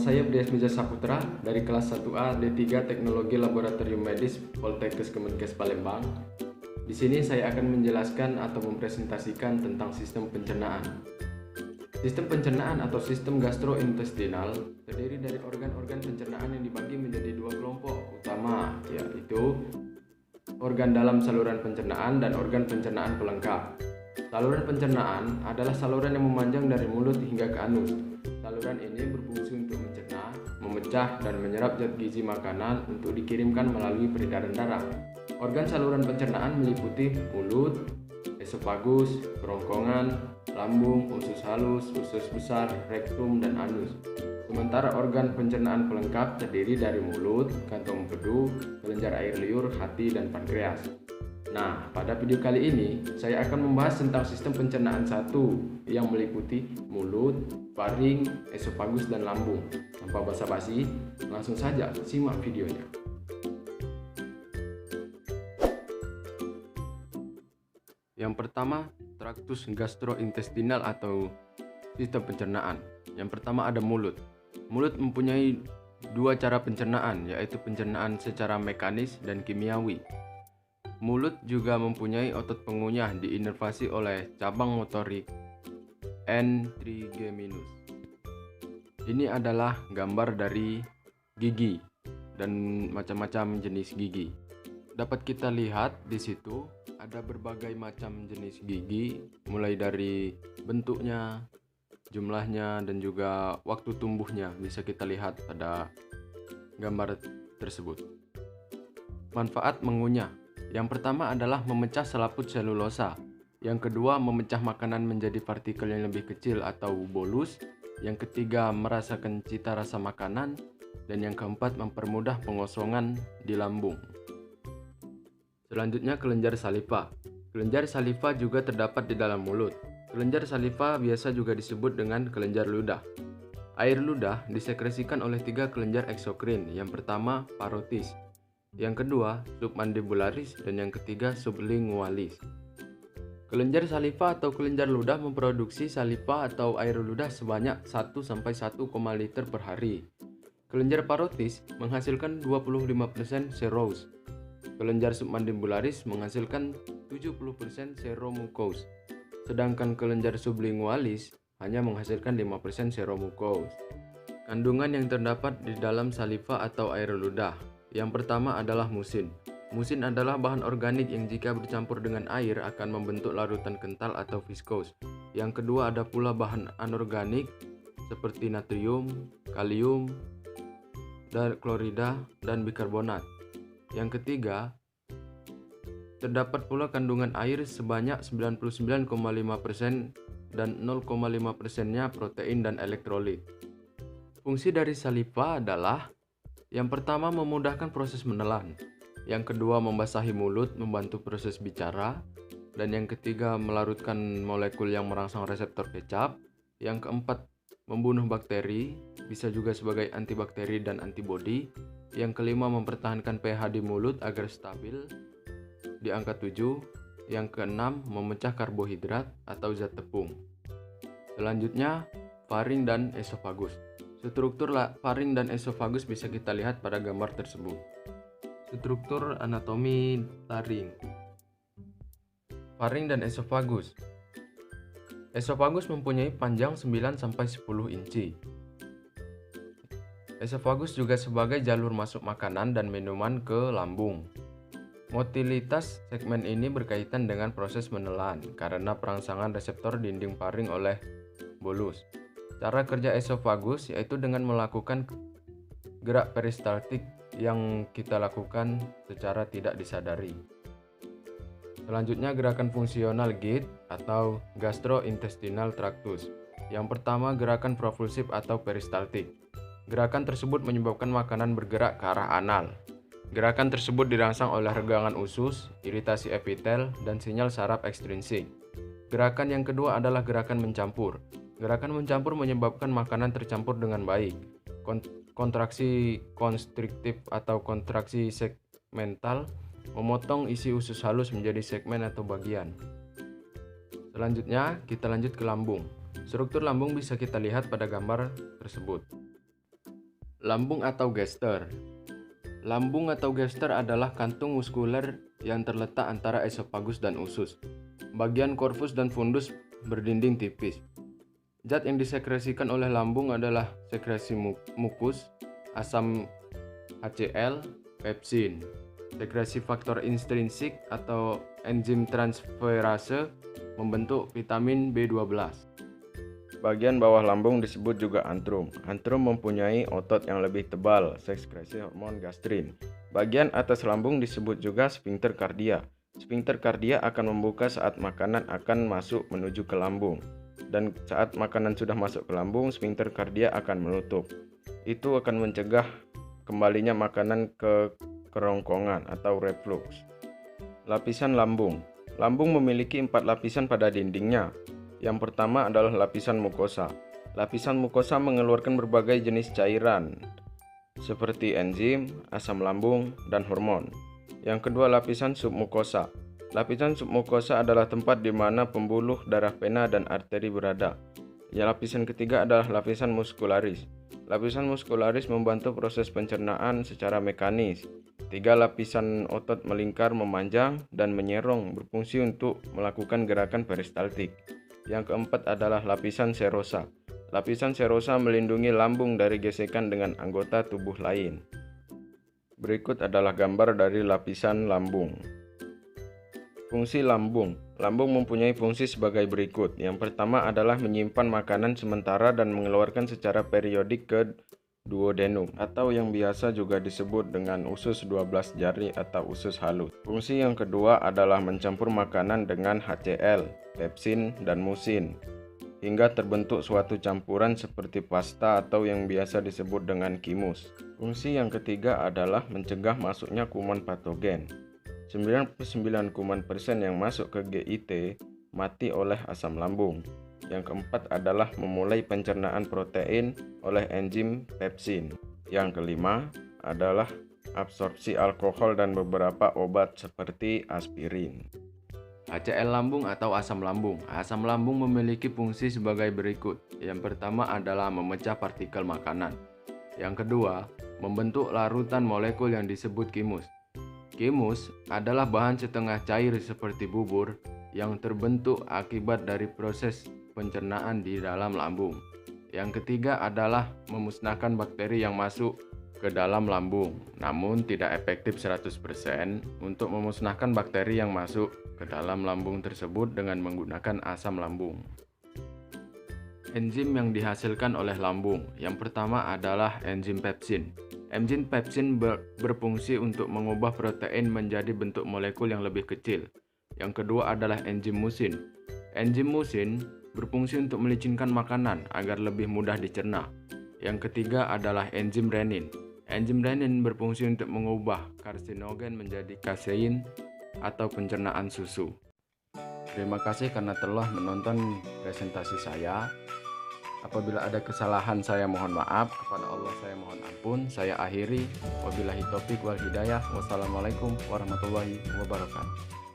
saya Brias Meja Saputra dari kelas 1A D3 Teknologi Laboratorium Medis Poltekkes Kemenkes Palembang. Di sini saya akan menjelaskan atau mempresentasikan tentang sistem pencernaan. Sistem pencernaan atau sistem gastrointestinal terdiri dari organ-organ pencernaan yang dibagi menjadi dua kelompok utama, yaitu organ dalam saluran pencernaan dan organ pencernaan pelengkap. Saluran pencernaan adalah saluran yang memanjang dari mulut hingga ke anus. Saluran ini berfungsi untuk mencerna, memecah, dan menyerap zat gizi makanan untuk dikirimkan melalui peredaran darah. Organ saluran pencernaan meliputi mulut, esofagus, kerongkongan, lambung, usus halus, usus besar, rektum, dan anus. Sementara organ pencernaan pelengkap terdiri dari mulut, kantong empedu, kelenjar air liur, hati, dan pankreas. Nah, pada video kali ini saya akan membahas tentang sistem pencernaan 1 yang meliputi mulut, faring, esofagus, dan lambung. Tanpa basa-basi, langsung saja simak videonya. Yang pertama, traktus gastrointestinal atau sistem pencernaan. Yang pertama ada mulut. Mulut mempunyai dua cara pencernaan, yaitu pencernaan secara mekanis dan kimiawi. Mulut juga mempunyai otot pengunyah diinervasi oleh cabang motorik N. trigeminus. Ini adalah gambar dari gigi dan macam-macam jenis gigi. Dapat kita lihat di situ ada berbagai macam jenis gigi, mulai dari bentuknya, jumlahnya, dan juga waktu tumbuhnya bisa kita lihat pada gambar tersebut. Manfaat mengunyah. Yang pertama adalah memecah selaput selulosa. Yang kedua, memecah makanan menjadi partikel yang lebih kecil atau bolus. Yang ketiga, merasakan cita rasa makanan. Dan yang keempat, mempermudah pengosongan di lambung. Selanjutnya, kelenjar saliva. Kelenjar saliva juga terdapat di dalam mulut. Kelenjar saliva biasa juga disebut dengan kelenjar ludah. Air ludah disekresikan oleh tiga kelenjar eksokrin. Yang pertama, parotis. Yang kedua, submandibularis, dan yang ketiga, sublingualis. Kelenjar saliva atau kelenjar ludah memproduksi saliva atau air ludah sebanyak 1-1,5 liter per hari. Kelenjar parotis menghasilkan 25% serose. Kelenjar submandibularis menghasilkan 70% seromukose. Sedangkan kelenjar sublingualis hanya menghasilkan 5% seromukose. Kandungan yang terdapat di dalam saliva atau air ludah. Yang pertama adalah musin. Musin adalah bahan organik yang jika bercampur dengan air akan membentuk larutan kental atau viskos. Yang kedua ada pula bahan anorganik seperti natrium, kalium, dan klorida, dan bikarbonat. Yang ketiga, terdapat pula kandungan air sebanyak 99,5% dan 0,5%-nya protein dan elektrolit. Fungsi dari saliva adalah yang pertama, memudahkan proses menelan. Yang kedua, membasahi mulut, membantu proses bicara. Dan yang ketiga, melarutkan molekul yang merangsang reseptor kecap. Yang keempat, membunuh bakteri, bisa juga sebagai antibakteri dan antibodi. Yang kelima, mempertahankan pH di mulut agar stabil di angka 7. Yang keenam, memecah karbohidrat atau zat tepung. Selanjutnya, faring dan esofagus. Struktur faring dan esofagus bisa kita lihat pada gambar tersebut. Struktur anatomi laring. Faring dan esofagus. Esofagus mempunyai panjang 9-10 inci. Esofagus juga sebagai jalur masuk makanan dan minuman ke lambung. Motilitas segmen ini berkaitan dengan proses menelan karena perangsangan reseptor dinding faring oleh bolus. Cara kerja esofagus yaitu dengan melakukan gerak peristaltik yang kita lakukan secara tidak disadari. Selanjutnya gerakan fungsional GIT atau gastrointestinal tractus. Yang pertama gerakan propulsif atau peristaltik. Gerakan tersebut menyebabkan makanan bergerak ke arah anal. Gerakan tersebut dirangsang oleh regangan usus, iritasi epitel, dan sinyal saraf ekstrinsik. Gerakan yang kedua adalah gerakan mencampur. Gerakan mencampur menyebabkan makanan tercampur dengan baik. Kontraksi konstriktif atau kontraksi segmental memotong isi usus halus menjadi segmen atau bagian. Selanjutnya, kita lanjut ke lambung. Struktur lambung bisa kita lihat pada gambar tersebut. Lambung atau gester. Lambung atau gester adalah kantung muskuler yang terletak antara esofagus dan usus. Bagian korpus dan fundus berdinding tipis. Zat yang disekresikan oleh lambung adalah sekresi mukus, asam HCl, pepsin. Sekresi faktor intrinsik atau enzim transferase membentuk vitamin B12. Bagian bawah lambung disebut juga antrum. Antrum mempunyai otot yang lebih tebal, sekresi hormon gastrin. Bagian atas lambung disebut juga sphincter kardia. Sphincter kardia akan membuka saat makanan akan masuk menuju ke lambung. Dan saat makanan sudah masuk ke lambung, sphincter kardia akan menutup. Itu akan mencegah kembalinya makanan ke kerongkongan atau reflux. Lapisan lambung. Lambung memiliki 4 lapisan pada dindingnya. Yang pertama adalah lapisan mukosa. Lapisan mukosa mengeluarkan berbagai jenis cairan seperti enzim, asam lambung, dan hormon. Yang kedua, lapisan submukosa. Lapisan submukosa adalah tempat di mana pembuluh darah vena dan arteri berada. Lapisan ketiga adalah lapisan muskularis. Lapisan muskularis membantu proses pencernaan secara mekanis. 3 lapisan otot melingkar, memanjang, dan menyerong berfungsi untuk melakukan gerakan peristaltik. Yang keempat adalah lapisan serosa. Lapisan serosa melindungi lambung dari gesekan dengan anggota tubuh lain. Berikut adalah gambar dari lapisan lambung. Fungsi lambung. Lambung mempunyai fungsi sebagai berikut. Yang pertama adalah menyimpan makanan sementara dan mengeluarkan secara periodik ke duodenum, atau yang biasa juga disebut dengan usus 12 jari atau usus halus. Fungsi yang kedua adalah mencampur makanan dengan HCl, pepsin, dan musin, hingga terbentuk suatu campuran seperti pasta atau yang biasa disebut dengan kimus. Fungsi yang ketiga adalah mencegah masuknya kuman patogen. 99% yang masuk ke GIT mati oleh asam lambung. Yang keempat adalah memulai pencernaan protein oleh enzim pepsin. Yang kelima adalah absorpsi alkohol dan beberapa obat seperti aspirin. HCl lambung atau asam lambung. Asam lambung memiliki fungsi sebagai berikut. Yang pertama adalah memecah partikel makanan. Yang kedua, membentuk larutan molekul yang disebut kimus. Kimus adalah bahan setengah cair seperti bubur yang terbentuk akibat dari proses pencernaan di dalam lambung. Yang ketiga adalah memusnahkan bakteri yang masuk ke dalam lambung, namun tidak efektif 100% untuk memusnahkan bakteri yang masuk ke dalam lambung tersebut dengan menggunakan asam lambung. Enzim yang dihasilkan oleh lambung. Yang pertama adalah enzim pepsin. Enzim pepsin berfungsi untuk mengubah protein menjadi bentuk molekul yang lebih kecil. Yang kedua adalah enzim musin. Enzim musin berfungsi untuk melicinkan makanan agar lebih mudah dicerna. Yang ketiga adalah enzim renin. Enzim renin berfungsi untuk mengubah karsinogen menjadi kasein atau pencernaan susu. Terima kasih karena telah menonton presentasi saya. Apabila ada kesalahan saya mohon maaf, kepada Allah saya mohon ampun. Saya akhiri, wabillahi taufik wal hidayah. Wassalamualaikum warahmatullahi wabarakatuh.